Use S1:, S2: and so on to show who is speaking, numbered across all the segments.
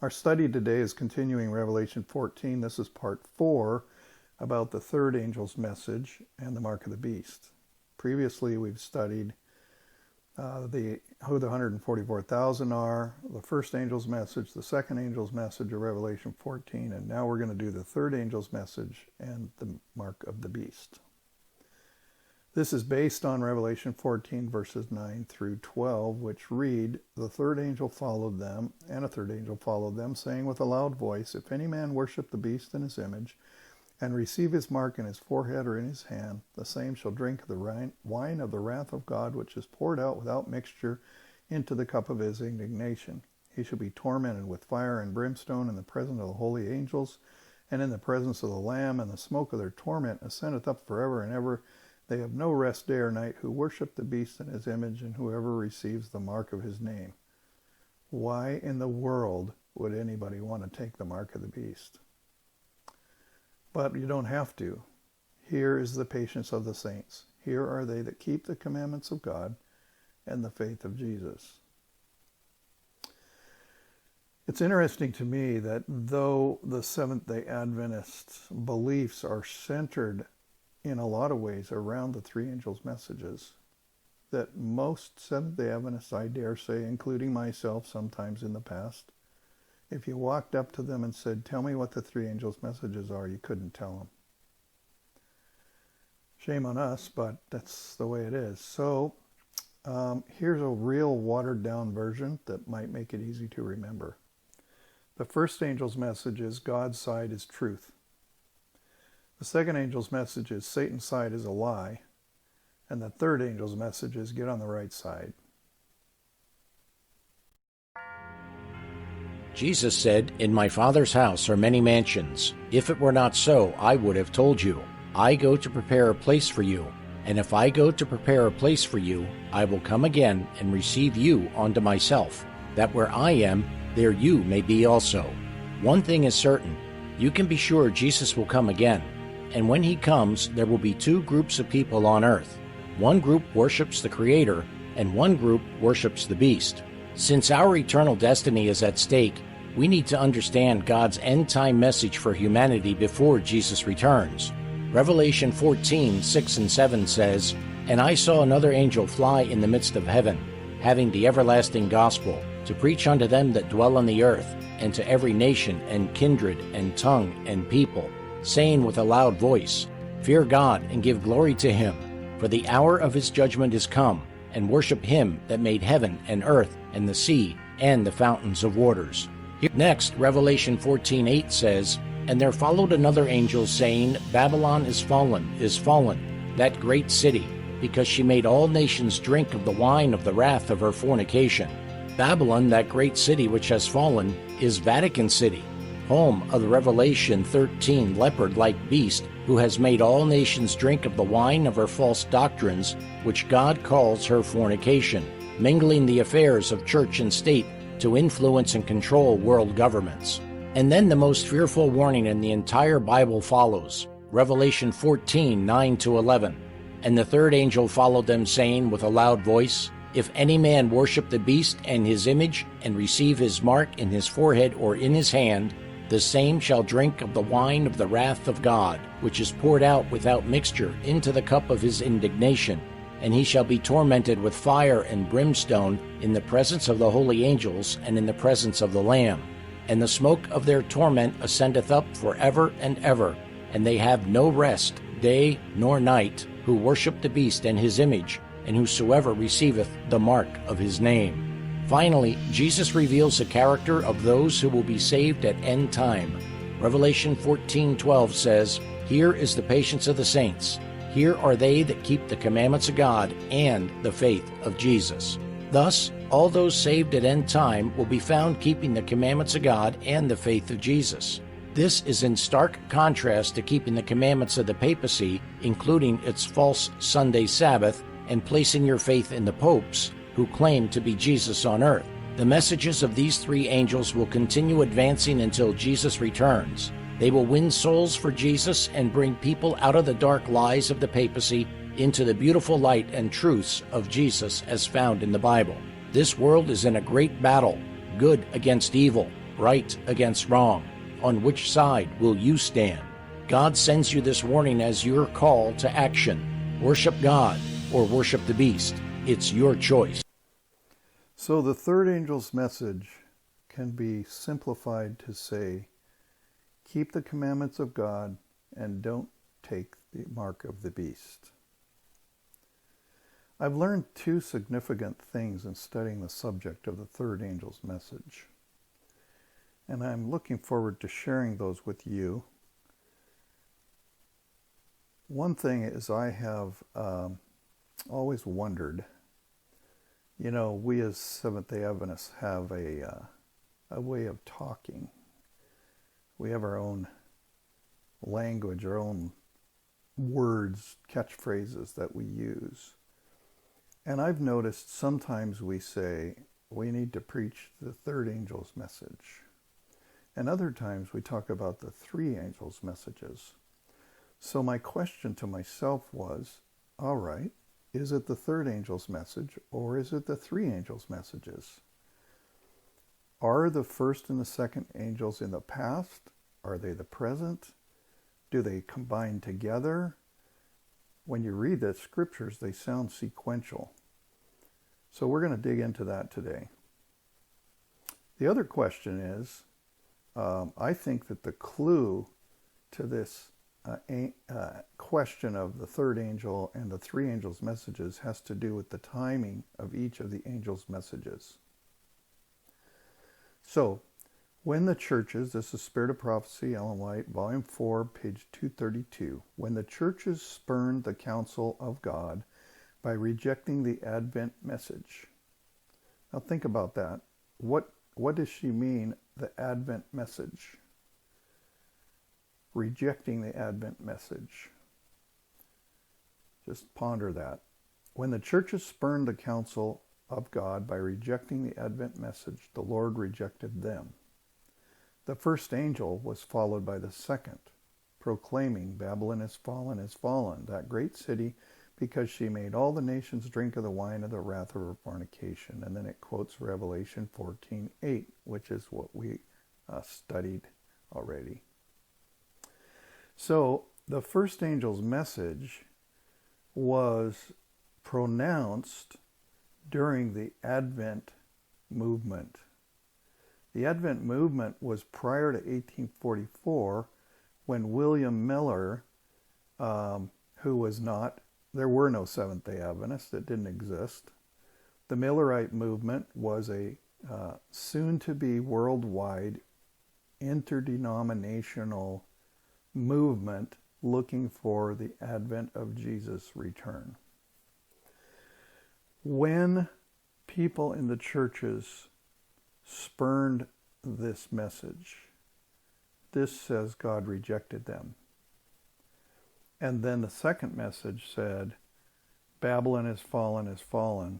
S1: Our study today is continuing Revelation 14. This is part 4 about the third angel's message and the mark of the beast. Previously, we've studied who the 144,000 are, the first angel's message, the second angel's message of Revelation 14, and now we're going to do the third angel's message and the mark of the beast. This is based on Revelation 14, verses 9 through 12, which read, "The third angel followed them, and a third angel followed them, saying with a loud voice, If any man worship the beast in his image, and receive his mark in his forehead or in his hand, the same shall drink the wine of the wrath of God, which is poured out without mixture into the cup of his indignation. He shall be tormented with fire and brimstone in the presence of the holy angels, and in the presence of the Lamb, and the smoke of their torment ascendeth up forever and ever. They have no rest day or night who worship the beast in his image, and whoever receives the mark of his name." Why in the world would anybody want to take the mark of the beast? But you don't have to. Here is the patience of the saints. Here are they that keep the commandments of God and the faith of Jesus. It's interesting to me that though the Seventh-day Adventist beliefs are centered in a lot of ways around the three angels' messages, that most Seventh-day Adventists, I dare say, including myself sometimes in the past, if you walked up to them and said, "Tell me what the three angels' messages are," you couldn't tell them. Shame on us, but that's the way it is. So here's a real watered-down version that might make it easy to remember. The first angel's message is God's side is truth. The second angel's message is Satan's side is a lie. And the third angel's message is get on the right side.
S2: Jesus said, "In my Father's house are many mansions. If it were not so, I would have told you. I go to prepare a place for you. And if I go to prepare a place for you, I will come again and receive you unto myself, that where I am, there you may be also." One thing is certain. You can be sure Jesus will come again. And when he comes, there will be two groups of people on earth. One group worships the Creator, and one group worships the beast. Since our eternal destiny is at stake, we need to understand God's end-time message for humanity before Jesus returns. Revelation 14, 6 and 7 says, "And I saw another angel fly in the midst of heaven, having the everlasting gospel, to preach unto them that dwell on the earth, and to every nation, and kindred, and tongue, and people, saying with a loud voice, Fear God, and give glory to him, for the hour of his judgment is come, and worship him that made heaven and earth and the sea and the fountains of waters." Next, Revelation 14:8 says, "And there followed another angel, saying, Babylon is fallen, that great city, because she made all nations drink of the wine of the wrath of her fornication." Babylon, that great city which has fallen, is Vatican City, home of the Revelation 13 leopard-like beast, who has made all nations drink of the wine of her false doctrines, which God calls her fornication, mingling the affairs of church and state to influence and control world governments. And then the most fearful warning in the entire Bible follows, Revelation 14, 9 to 11. "And the third angel followed them, saying with a loud voice, If any man worship the beast and his image, and receive his mark in his forehead or in his hand, the same shall drink of the wine of the wrath of God, which is poured out without mixture into the cup of his indignation. And he shall be tormented with fire and brimstone in the presence of the holy angels and in the presence of the Lamb. And the smoke of their torment ascendeth up forever and ever. And they have no rest, day nor night, who worship the beast and his image, and whosoever receiveth the mark of his name." Finally, Jesus reveals the character of those who will be saved at end time. Revelation 14:12 says, "Here is the patience of the saints. Here are they that keep the commandments of God and the faith of Jesus." Thus, all those saved at end time will be found keeping the commandments of God and the faith of Jesus. This is in stark contrast to keeping the commandments of the papacy, including its false Sunday Sabbath, and placing your faith in the popes, who claim to be Jesus on earth. The messages of these three angels will continue advancing until Jesus returns. They will win souls for Jesus and bring people out of the dark lies of the papacy into the beautiful light and truths of Jesus as found in the Bible. This world is in a great battle, good against evil, Right against wrong. On which side will you stand? God sends you this warning as your call to action. Worship God or worship the beast. It's your choice.
S1: So the third angel's message can be simplified to say, keep the commandments of God and don't take the mark of the beast. I've learned two significant things in studying the subject of the third angel's message, and I'm looking forward to sharing those with you. One thing is I have always wondered, we as Seventh-day Adventists have a way of talking. We have our own language, our own words, catchphrases that we use. And I've noticed sometimes we say, we need to preach the third angel's message. And other times we talk about the three angels' messages. So my question to myself was, all right, is it the third angel's message or is it the three angels' messages? Are the first and the second angels in the past? Are they the present? Do they combine together? When you read the scriptures, they sound sequential. So we're going to dig into that today. The other question is, I think that the clue to this question of the third angel and the three angels' messages has to do with the timing of each of the angels' messages. So, when the churches, this is Spirit of Prophecy, Ellen White, Volume 4, page 232, when the churches spurned the counsel of God by rejecting the Advent message. Now think about that. What does she mean, the Advent message? Rejecting the Advent message. Just ponder that. When the churches spurned the counsel of God by rejecting the Advent message, the Lord rejected them. The first angel was followed by the second, proclaiming, Babylon is fallen, that great city, because she made all the nations drink of the wine of the wrath of her fornication. And then it quotes Revelation 14:8, which is what we studied already. So the first angel's message was pronounced during the Advent movement. The Advent movement was prior to 1844 when William Miller, who was not, there were no Seventh-day Adventists, it didn't exist. The Millerite movement was a soon-to-be worldwide interdenominational movement looking for the advent of Jesus' return. When people in the churches spurned this message, this says God rejected them. And then the second message said, Babylon is fallen,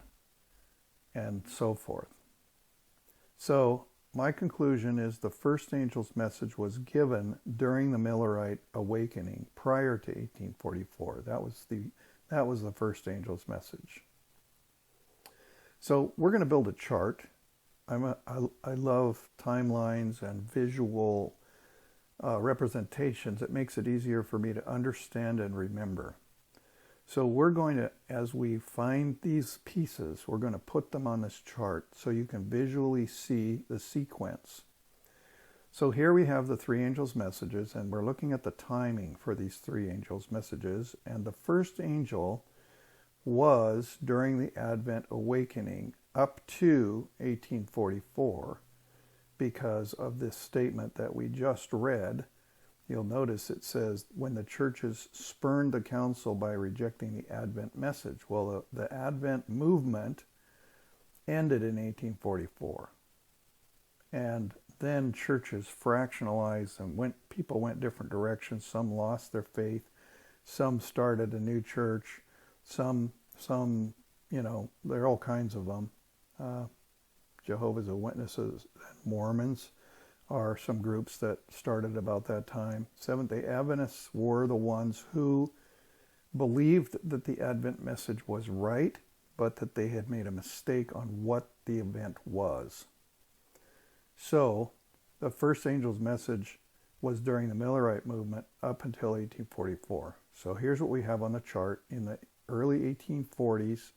S1: and so forth. So my conclusion is the first angel's message was given during the Millerite awakening prior to 1844. That was the first angel's message. So we're going to build a chart. I love timelines and visual representations. It makes it easier for me to understand and remember. So we're going to, as we find these pieces, we're going to put them on this chart so you can visually see the sequence. So here we have the three angels' messages, and we're looking at the timing for these three angels' messages. And the first angel was during the Advent awakening up to 1844 because of this statement that we just read. You'll notice it says, when the churches spurned the counsel by rejecting the Advent message. Well, the Advent movement ended in 1844. And then churches fractionalized and people went different directions. Some lost their faith. Some started a new church. Some, there are all kinds of them. Jehovah's Witnesses and Mormons are some groups that started about that time. Seventh-day Adventists were the ones who believed that the Advent message was right, but that they had made a mistake on what the event was. So The first angel's message was during the Millerite movement up until 1844. So here's what we have on the chart. In the early 1840s,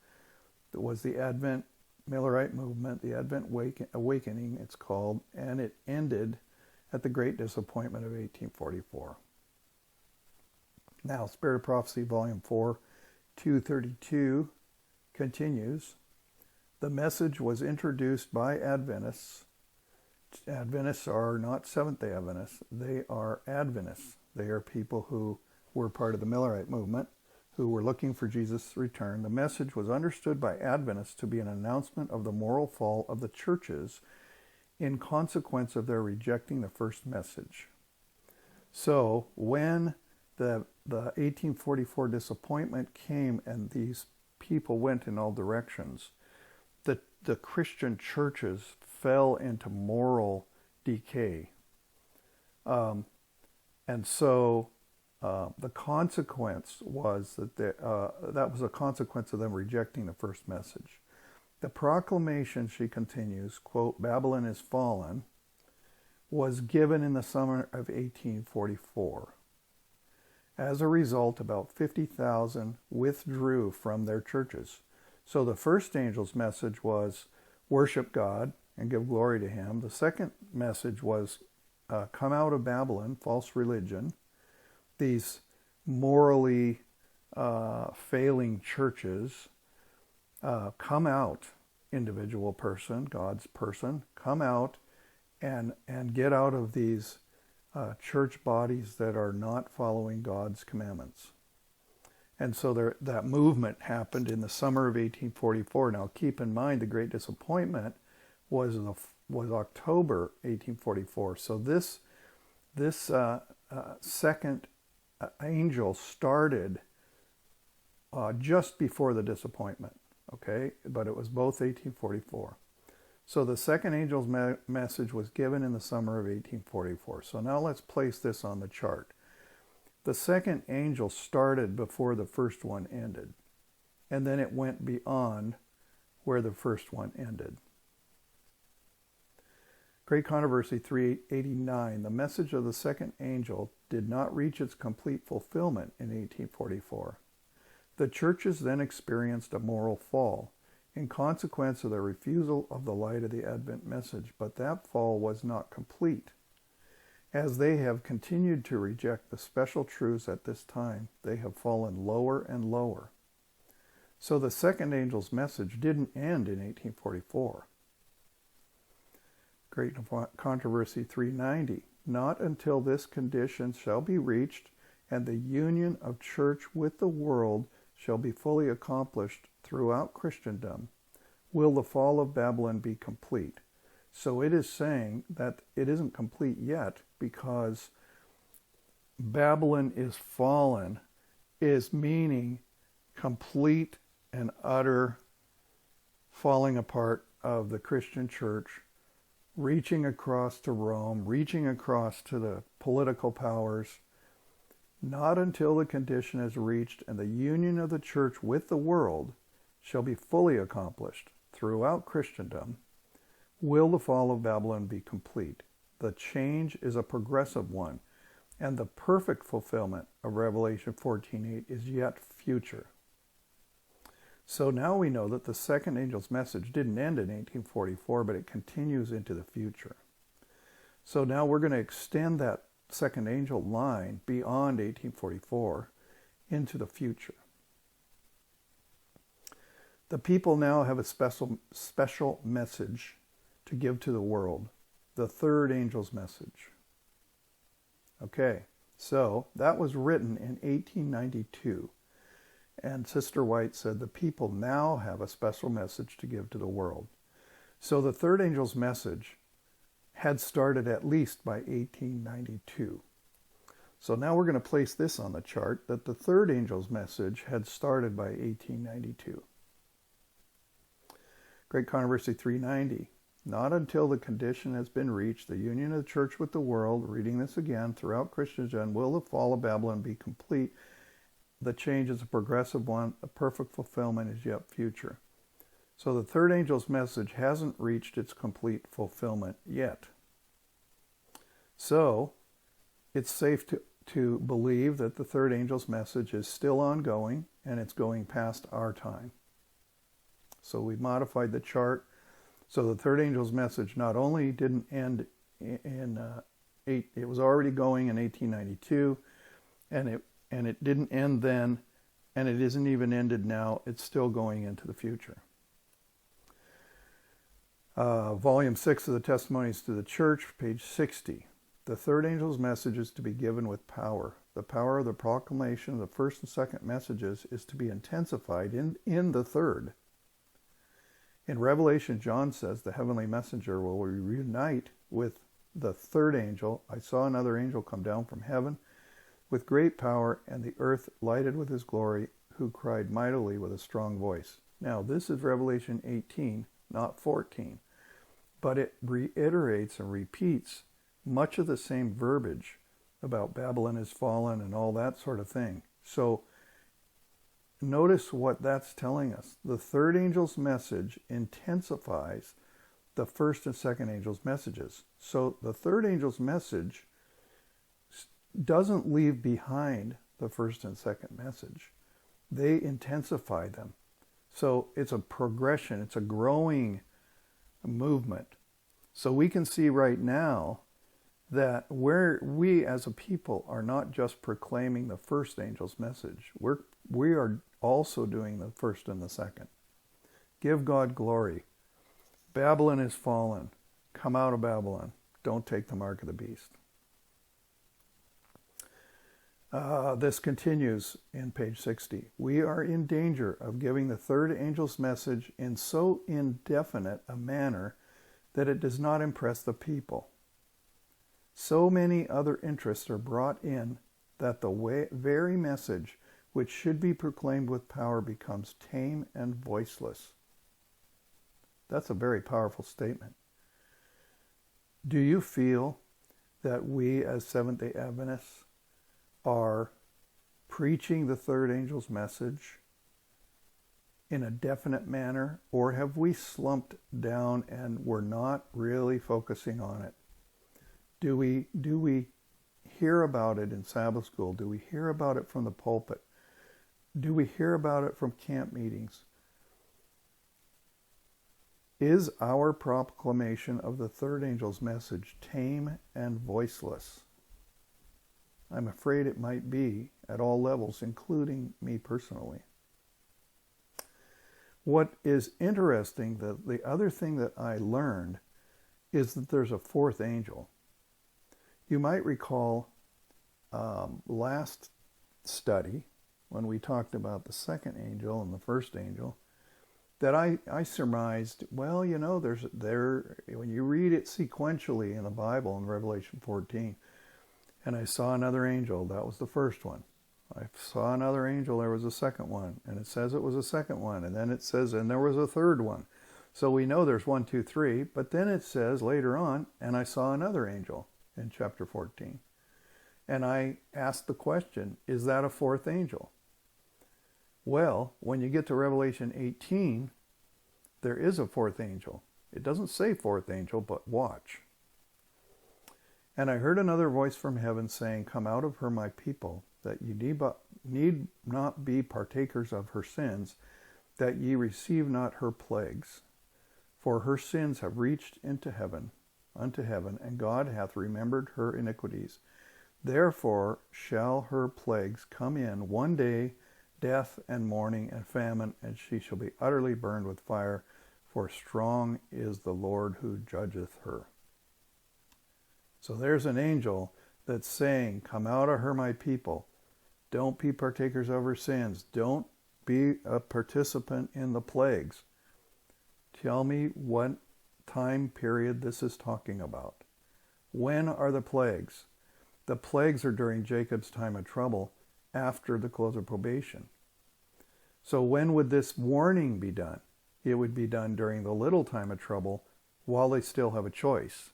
S1: it was the Advent Millerite movement, the Advent Awakening, it's called, and it ended at the Great Disappointment of 1844. Now, Spirit of Prophecy, Volume 4, 232 continues. The message was introduced by Adventists. Adventists are not Seventh-day Adventists. They are Adventists. They are people who were part of the Millerite movement, who were looking for Jesus' return. The message was understood by Adventists to be an announcement of the moral fall of the churches in consequence of their rejecting the first message. So when the 1844 disappointment came and these people went in all directions, the Christian churches fell into moral decay. And so the consequence was that that was a consequence of them rejecting the first message. The proclamation, she continues, quote, Babylon is fallen, was given in the summer of 1844. As a result, about 50,000 withdrew from their churches. So the first angel's message was worship God and give glory to him. The second message was come out of Babylon, false religion. These morally failing churches, come out, individual person, God's person, come out and get out of these church bodies that are not following God's commandments. And so that movement happened in the summer of 1844. Now keep in mind the Great Disappointment was October 1844. So this second angel started just before the disappointment, okay? But it was both 1844. So the second angel's message was given in the summer of 1844. So now let's place this on the chart. The second angel started before the first one ended, and then it went beyond where the first one ended. Great Controversy 389. The message of the second angel did not reach its complete fulfillment in 1844. The churches then experienced a moral fall in consequence of the refusal of the light of the Advent message, but that fall was not complete. As they have continued to reject the special truths at this time, they have fallen lower and lower. So the second angel's message didn't end in 1844. Great Controversy 390. Not until this condition shall be reached and the union of church with the world shall be fully accomplished throughout Christendom will the fall of Babylon be complete. So it is saying that it isn't complete yet because Babylon is fallen is meaning complete and utter falling apart of the Christian church, reaching across to Rome, reaching across to the political powers. Not until the condition is reached and the union of the church with the world shall be fully accomplished throughout Christendom will the fall of Babylon be complete. The change is a progressive one, and the perfect fulfillment of Revelation 14:8 is yet future. So now we know that the second angel's message didn't end in 1844, but it continues into the future. So now we're going to extend that second angel line beyond 1844 into the future. The people now have a special message to give to the world, the third angel's message. Okay, so that was written in 1892. And Sister White said the people now have a special message to give to the world. So the third angel's message had started at least by 1892. So now we're going to place this on the chart, that the third angel's message had started by 1892. Great Controversy 390. Not until the condition has been reached, the union of the church with the world, reading this again, throughout Christendom, will the fall of Babylon be complete. The change is a progressive one. The perfect fulfillment is yet future. So the third angel's message hasn't reached its complete fulfillment yet. So it's safe to believe that the third angel's message is still ongoing and it's going past our time. So we've modified the chart. So the third angel's message not only didn't end it was already going in 1892, and it didn't end then, and it isn't even ended now. It's still going into the future. Volume 6 of the Testimonies to the Church, page 60. The third angel's message is to be given with power. The power of the proclamation of the first and second messages is to be intensified in the third. In Revelation, John says the heavenly messenger will reunite with the third angel. I saw another angel come down from heaven with great power, and the earth lighted with his glory, who cried mightily with a strong voice. Now, this is Revelation 18, not 14, but it reiterates and repeats much of the same verbiage about Babylon is fallen and all that sort of thing. So notice what that's telling us. The third angel's message intensifies the first and second angel's messages. So the third angel's message doesn't leave behind the first and second message. They intensify them. So it's a progression. It's a growing movement. So we can see right now that we as a people are not just proclaiming the first angel's message. We are also doing the first and the second. Give God glory. Babylon is fallen. Come out of Babylon. Don't take the mark of the beast. This continues in page 60. We are in danger of giving the third angel's message in so indefinite a manner that it does not impress the people. So many other interests are brought in that the very message which should be proclaimed with power becomes tame and voiceless. That's a very powerful statement. Do you feel that we as Seventh-day Adventists are preaching the third angel's message in a definite manner, or have we slumped down and we're not really focusing on it? Do we hear about it in Sabbath school? Do we hear about it from the pulpit? Do we hear about it from camp meetings? Is our proclamation of the third angel's message tame and voiceless? I'm afraid it might be at all levels, including me personally. What is interesting, the other thing that I learned is that there's a fourth angel. You might recall last study, when we talked about the second angel and the first angel, that I surmised, well, you know, when you read it sequentially in the Bible in Revelation 14, and I saw another angel, that was the first one. I saw another angel, there was a second one, and it says it was a second one, and then it says, and there was a third one. So we know there's 1, 2, 3, but then it says later on, and I saw another angel in chapter 14. And I asked the question, is that a fourth angel? Well, when you get to Revelation 18, there is a fourth angel. It doesn't say fourth angel, but watch. And I heard another voice from heaven saying, come out of her, my people, that ye need not be partakers of her sins, that ye receive not her plagues. For her sins have reached unto heaven, and God hath remembered her iniquities. Therefore shall her plagues come in one day, death and mourning and famine, and she shall be utterly burned with fire, for strong is the Lord who judgeth her. So there's an angel that's saying, come out of her, my people. Don't be partakers of her sins. Don't be a participant in the plagues. Tell me what time period this is talking about. When are the plagues? The plagues are during Jacob's time of trouble, after the close of probation. So when would this warning be done? It would be done during the little time of trouble, while they still have a choice.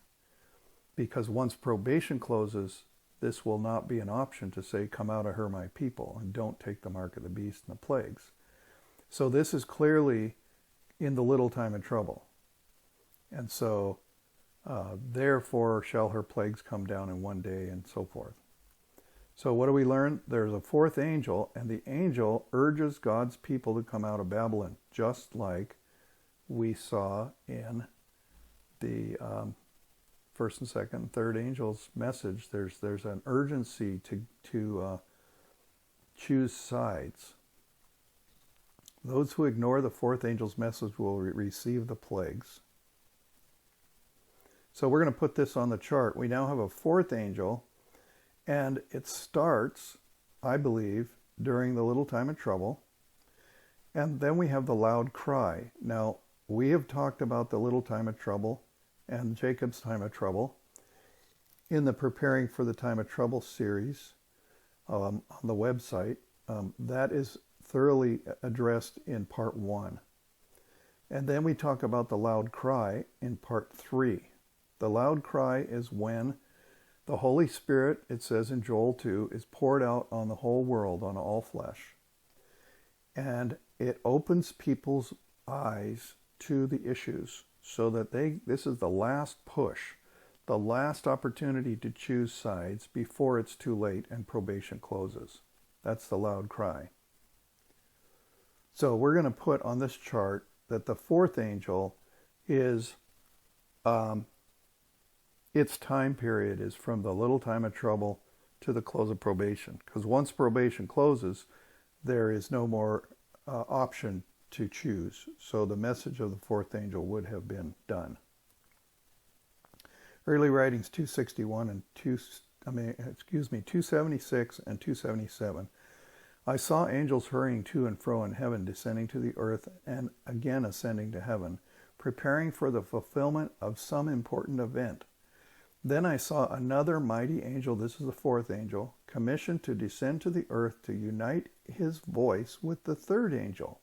S1: Because once probation closes, this will not be an option to say, come out of her, my people, and don't take the mark of the beast and the plagues. So this is clearly in the little time of trouble. And so Therefore shall her plagues come down in one day, and so forth. So what do we learn? There's a fourth angel, and the angel urges God's people to come out of Babylon, just like we saw in the first and second and third angel's message. There's an urgency to choose sides. Those who ignore the fourth angel's message will receive the plagues. So we're going to put this on the chart. We now have a fourth angel, and it starts, I believe, during the little time of trouble. And then we have the loud cry. Now, we have talked about the little time of trouble and Jacob's time of trouble in the Preparing for the Time of Trouble series on the website. That is thoroughly addressed in part 1. And then we talk about the loud cry in part 3. The loud cry is when the Holy Spirit, it says in Joel 2, is poured out on the whole world, on all flesh. And it opens people's eyes to the issues so that this is the last push, the last opportunity to choose sides before it's too late and probation closes. That's the loud cry. So we're going to put on this chart that the fourth angel is its time period is from the little time of trouble to the close of probation. Because once probation closes, there is no more option to choose. So the message of the fourth angel would have been done. Early writings 261 and 276 and 277. I saw angels hurrying to and fro in heaven, descending to the earth, and again ascending to heaven, preparing for the fulfillment of some important event. Then I saw another mighty angel, this is the fourth angel, commissioned to descend to the earth to unite his voice with the third angel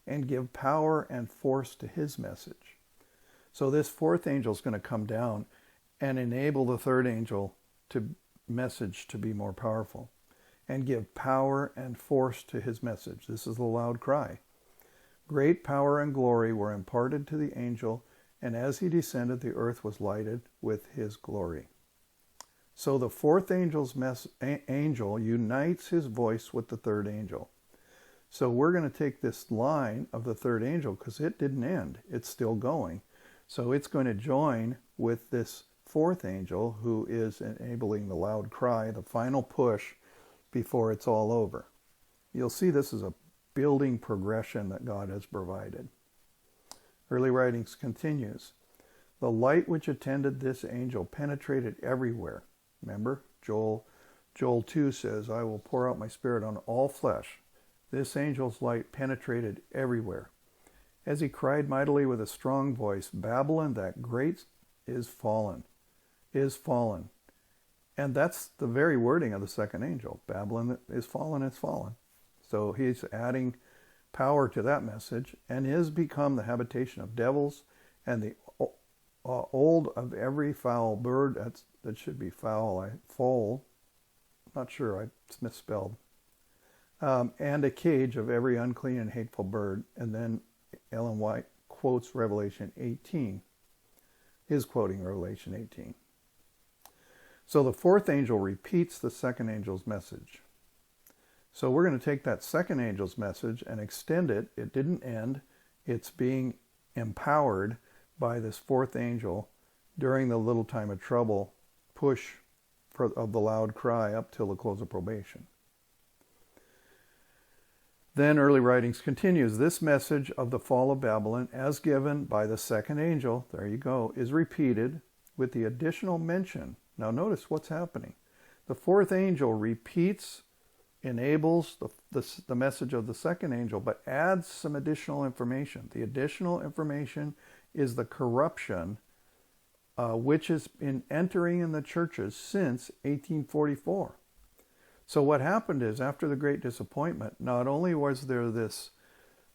S1: and give power and force to his message. So this fourth angel is going to come down and enable the third angel to message to be more powerful and give power and force to his message. This is the loud cry. Great power and glory were imparted to the angel, and as he descended, the earth was lighted with his glory. So the fourth angel unites his voice with the third angel. So we're going to take this line of the third angel because it didn't end. It's still going. So it's going to join with this fourth angel who is enabling the loud cry, the final push before it's all over. You'll see this is a building progression that God has provided. Early writings continues. The light which attended this angel penetrated everywhere. Remember, Joel 2 says, I will pour out my spirit on all flesh. This angel's light penetrated everywhere. As he cried mightily with a strong voice, Babylon, that great, is fallen, is fallen. And that's the very wording of the second angel. Babylon is fallen, is fallen. So he's adding power to that message, and is become the habitation of devils and the old of every foul bird. That should be foal. Not sure, I misspelled. And a cage of every unclean and hateful bird. And then Ellen White quotes Revelation 18. Is quoting Revelation 18. So the fourth angel repeats the second angel's message. So we're going to take that second angel's message and extend it. It didn't end. It's being empowered by this fourth angel during the little time of trouble push of the loud cry up till the close of probation. Then early writings continues. This message of the fall of Babylon, as given by the second angel, there you go, is repeated with the additional mention. Now notice what's happening. The fourth angel repeats, enables the message of the second angel, but adds some additional information. The additional information is the corruption which has been entering in the churches since 1844. So what happened is, after the Great Disappointment, not only was there this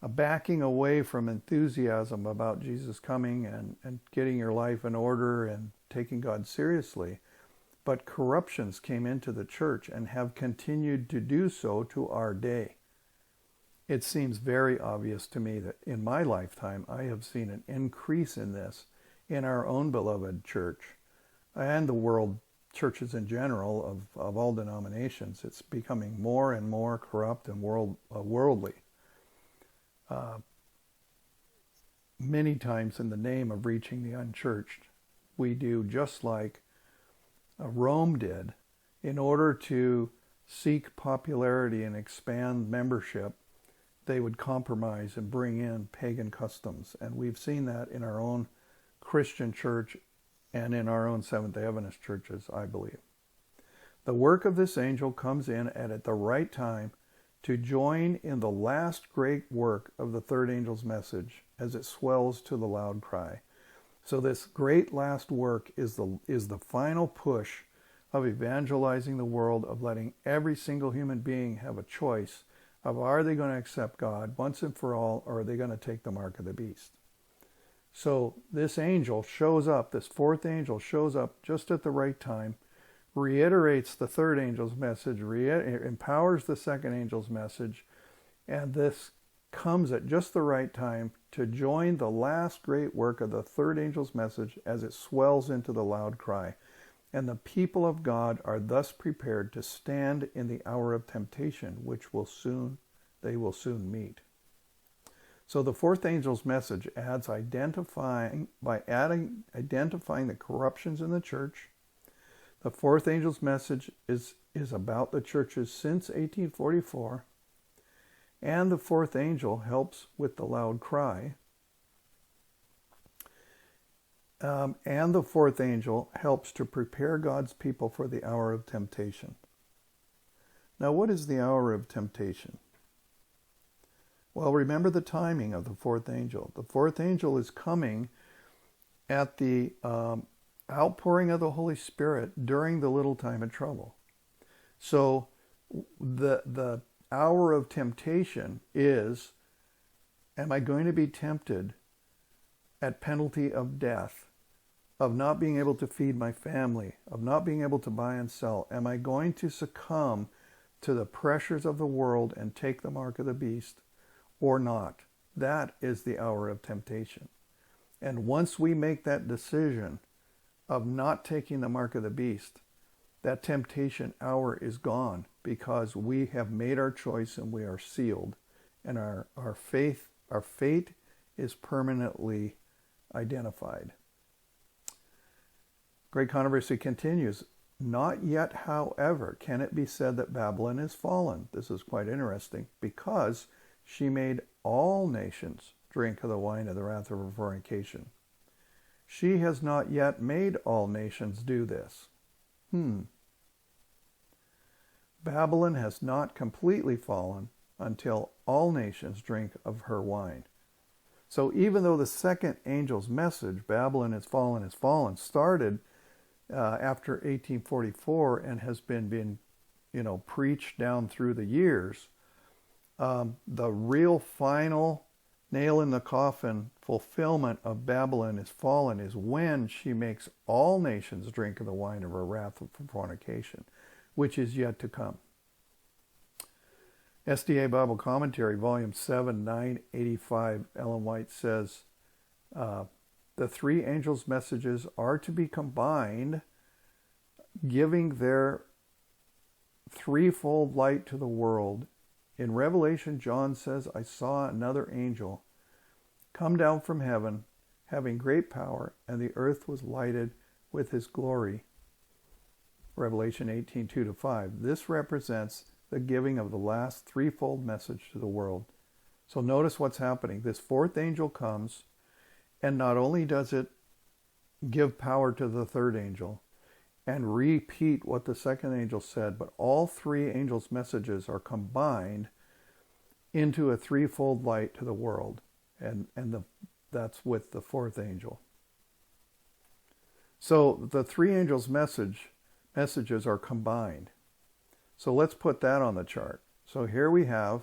S1: backing away from enthusiasm about Jesus coming and getting your life in order and taking God seriously, but corruptions came into the church and have continued to do so to our day. It seems very obvious to me that in my lifetime I have seen an increase in this in our own beloved church and the world, churches in general of all denominations. It's becoming more and more corrupt and worldly. Many times in the name of reaching the unchurched, we do just like Rome did in order to seek popularity and expand membership. They would compromise and bring in pagan customs. And we've seen that in our own Christian church and in our own Seventh-day Adventist churches, I believe. The work of this angel comes in at the right time to join in the last great work of the third angel's message as it swells to the loud cry. So this great last work is the final push of evangelizing the world, of letting every single human being have a choice of, are they going to accept God once and for all, or are they going to take the mark of the beast? So this angel shows up, this fourth angel shows up just at the right time, reiterates the third angel's message, empowers the second angel's message, and this comes at just the right time to join the last great work of the third angel's message as it swells into the loud cry. And the people of God are thus prepared to stand in the hour of temptation, which they will soon meet. So the fourth angel's message adds identifying the corruptions in the church. The fourth angel's message is about the churches since 1844. And the fourth angel helps with the loud cry. And the fourth angel helps to prepare God's people for the hour of temptation. Now, what is the hour of temptation? Well, remember the timing of the fourth angel. The fourth angel is coming at the outpouring of the Holy Spirit during the little time of trouble. So the hour of temptation is, am I going to be tempted at penalty of death, of not being able to feed my family, of not being able to buy and sell? Am I going to succumb to the pressures of the world and take the mark of the beast or not? That is the hour of temptation. And once we make that decision of not taking the mark of the beast, that temptation hour is gone, because we have made our choice and we are sealed, and our fate is permanently identified. Great controversy continues. Not yet, however, can it be said that Babylon is fallen. This is quite interesting, because she made all nations drink of the wine of the wrath of her fornication. She has not yet made all nations do this. Babylon has not completely fallen until all nations drink of her wine. So even though the second angel's message, Babylon is fallen, started after 1844 and has been preached down through the years, the real final nail in the coffin fulfillment of Babylon is fallen is when she makes all nations drink of the wine of her wrath of fornication, which is yet to come. SDA Bible Commentary, Volume 7, 985, Ellen White says, the three angels' messages are to be combined, giving their threefold light to the world. In Revelation, John says, I saw another angel come down from heaven, having great power, and the earth was lighted with his glory. Revelation 18, 2-5. This represents the giving of the last threefold message to the world. So notice what's happening. This fourth angel comes, and not only does it give power to the third angel and repeat what the second angel said, but all three angels' messages are combined into a threefold light to the world. And that's with the fourth angel. So the three angels' messages are combined. So let's put that on the chart. So here we have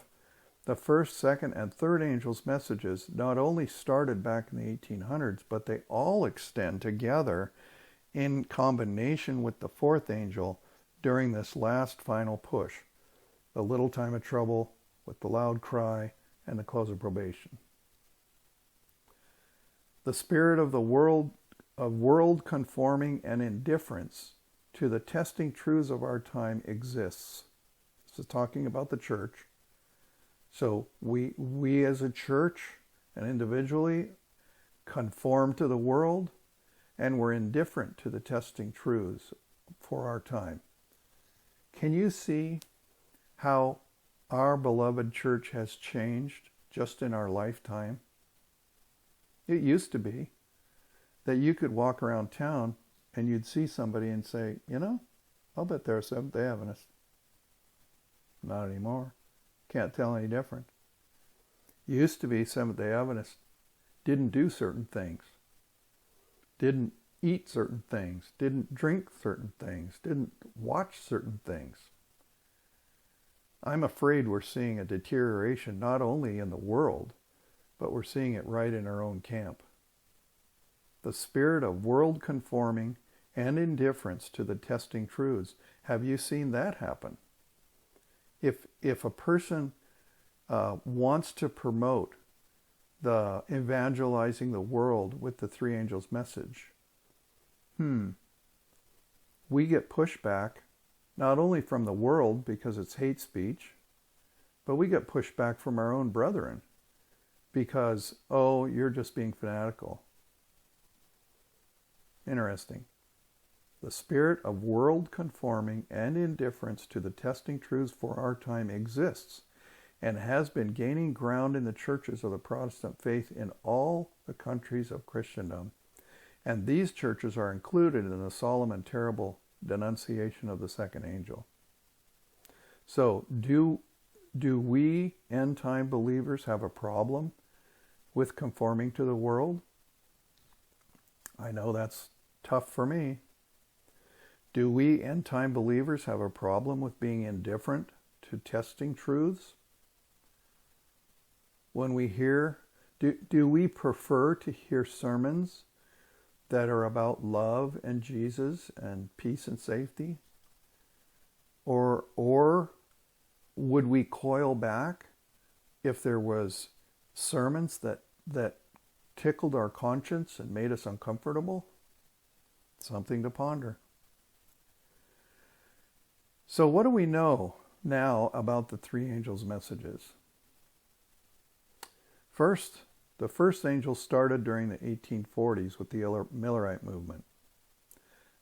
S1: the first, second, and third angels' messages not only started back in the 1800s, but they all extend together in combination with the fourth angel during this last final push, the little time of trouble with the loud cry and the close of probation. The spirit of the world of world conforming and indifference to the testing truths of our time exists. This is talking about the church. So we as a church and individually conform to the world, and we're indifferent to the testing truths for our time. Can you see how our beloved church has changed just in our lifetime? It used to be that you could walk around town and you'd see somebody and say, you know, I'll bet they're a Seventh-day Adventist. Not anymore. Can't tell any different. Used to be Seventh-day Adventists didn't do certain things, didn't eat certain things, didn't drink certain things, didn't watch certain things. I'm afraid we're seeing a deterioration not only in the world, but we're seeing it right in our own camp. The spirit of world conforming and indifference to the testing truths. Have you seen that happen? If a person wants to promote the evangelizing the world with the three angels message, we get pushback not only from the world because it's hate speech, but we get pushback from our own brethren because, oh, you're just being fanatical. Interesting. The spirit of world conforming and indifference to the testing truths for our time exists and has been gaining ground in the churches of the Protestant faith in all the countries of Christendom. And these churches are included in the solemn and terrible denunciation of the second angel. So, do we end-time believers have a problem with conforming to the world? I know that's tough for me. Do we end-time believers have a problem with being indifferent to testing truths? When we hear, do we prefer to hear sermons that are about love and Jesus and peace and safety? Or would we coil back if there was sermons that tickled our conscience and made us uncomfortable? Something to ponder. So what do we know now about the three angels' messages? First, the first angel started during the 1840s with the Millerite movement.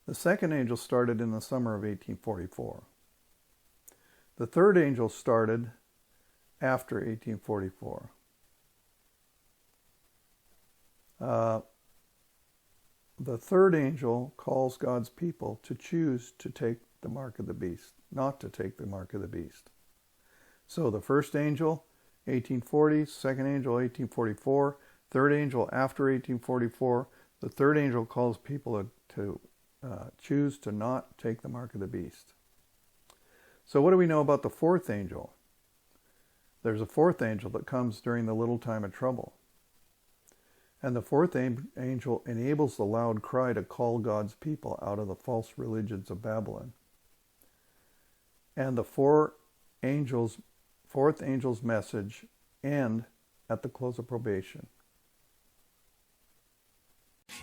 S1: The second angel started in the summer of 1844. The third angel started after 1844. The third angel calls God's people to choose to take the mark of the beast, not to take the mark of the beast. So the first angel, 1840s, second angel, 1844, third angel after 1844. The third angel calls people to choose to not take the mark of the beast. So what do we know about the fourth angel? There's a fourth angel that comes during the little time of trouble. And the fourth angel enables the loud cry to call God's people out of the false religions of Babylon. And the fourth angel's message end at the close of probation.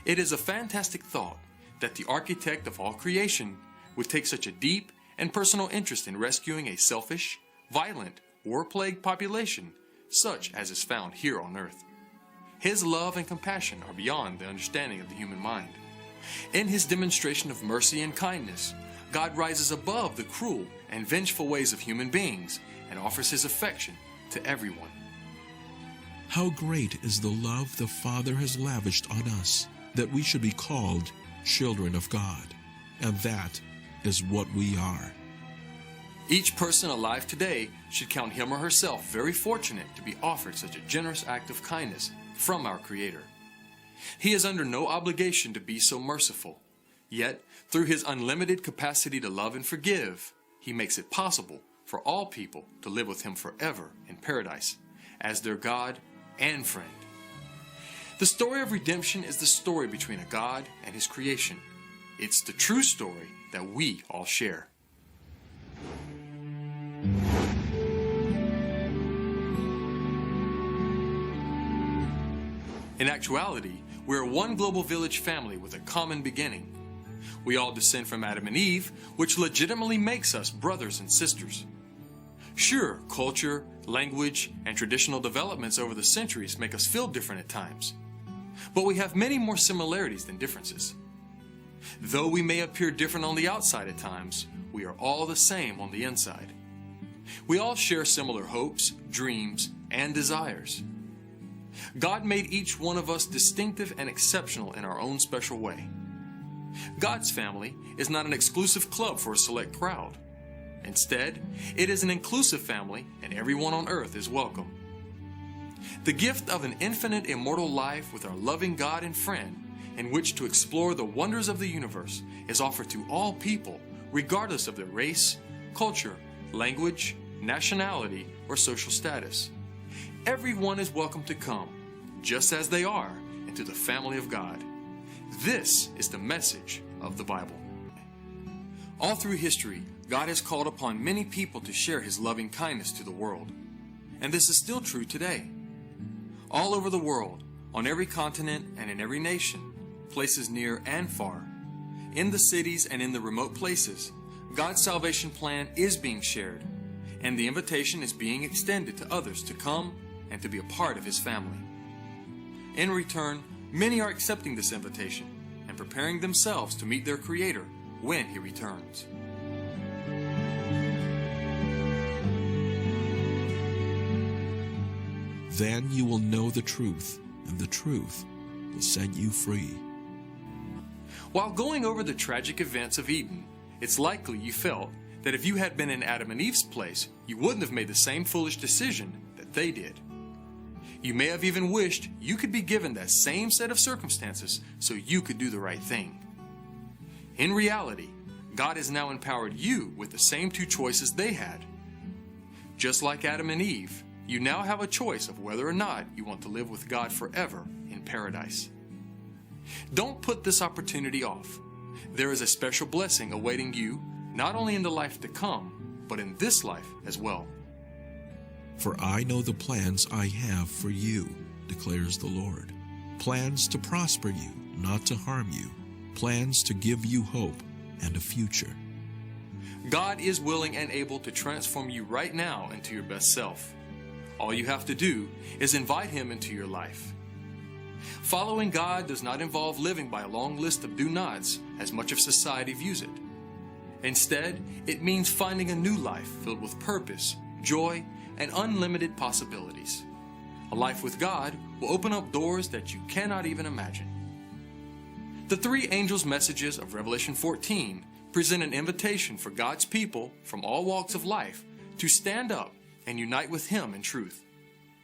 S3: It is a fantastic thought that the architect of all creation would take such a deep and personal interest in rescuing a selfish, violent, war-plagued population such as is found here on earth. His love and compassion are beyond the understanding of the human mind. In his demonstration of mercy and kindness, God rises above the cruel and vengeful ways of human beings and offers his affection to everyone.
S4: How great is the love the Father has lavished on us, that we should be called children of God. And that is what we are.
S3: Each person alive today should count him or herself very fortunate to be offered such a generous act of kindness from our Creator. He is under no obligation to be so merciful, yet through his unlimited capacity to love and forgive, he makes it possible for all people to live with him forever in paradise as their God and friend. The story of redemption is the story between a God and his creation. It's the true story that we all share. In actuality, We are one global village family with a common beginning. We all descend from Adam and Eve, which legitimately makes us brothers and sisters. Sure, culture, language, and traditional developments over the centuries make us feel different at times. But we have many more similarities than differences. Though we may appear different on the outside at times, we are all the same on the inside. We all share similar hopes, dreams, and desires. God made each one of us distinctive and exceptional in our own special way. God's family is not an exclusive club for a select crowd. Instead, it is an inclusive family, and everyone on earth is welcome. The gift of an infinite, immortal life with our loving God and friend, in which to explore the wonders of the universe, is offered to all people, regardless of their race, culture, language, nationality, or social status. Everyone is welcome to come, just as they are, into the family of God. This is the message of the Bible. All through history, God has called upon many people to share His loving kindness to the world. And this is still true today. All over the world, on every continent and in every nation, places near and far, in the cities and in the remote places, God's salvation plan is being shared, and the invitation is being extended to others to come and to be a part of His family. In return, many are accepting this invitation and preparing themselves to meet their Creator when He returns.
S4: Then you will know the truth, and the truth will set you free.
S3: While going over the tragic events of Eden, it's likely you felt that if you had been in Adam and Eve's place, you wouldn't have made the same foolish decision that they did. You may have even wished you could be given that same set of circumstances so you could do the right thing. In reality, God has now empowered you with the same two choices they had. Just like Adam and Eve, you now have a choice of whether or not you want to live with God forever in paradise. Don't put this opportunity off. There is a special blessing awaiting you, not only in the life to come, but in this life as well.
S4: For I know the plans I have for you, declares the Lord. Plans to prosper you, not to harm you. Plans to give you hope and a future.
S3: God is willing and able to transform you right now into your best self. All you have to do is invite Him into your life. Following God does not involve living by a long list of do-nots, as much of society views it. Instead, it means finding a new life filled with purpose, joy, and unlimited possibilities. A life with God will open up doors that you cannot even imagine. The three angels' messages of Revelation 14 present an invitation for God's people from all walks of life to stand up and unite with Him in truth.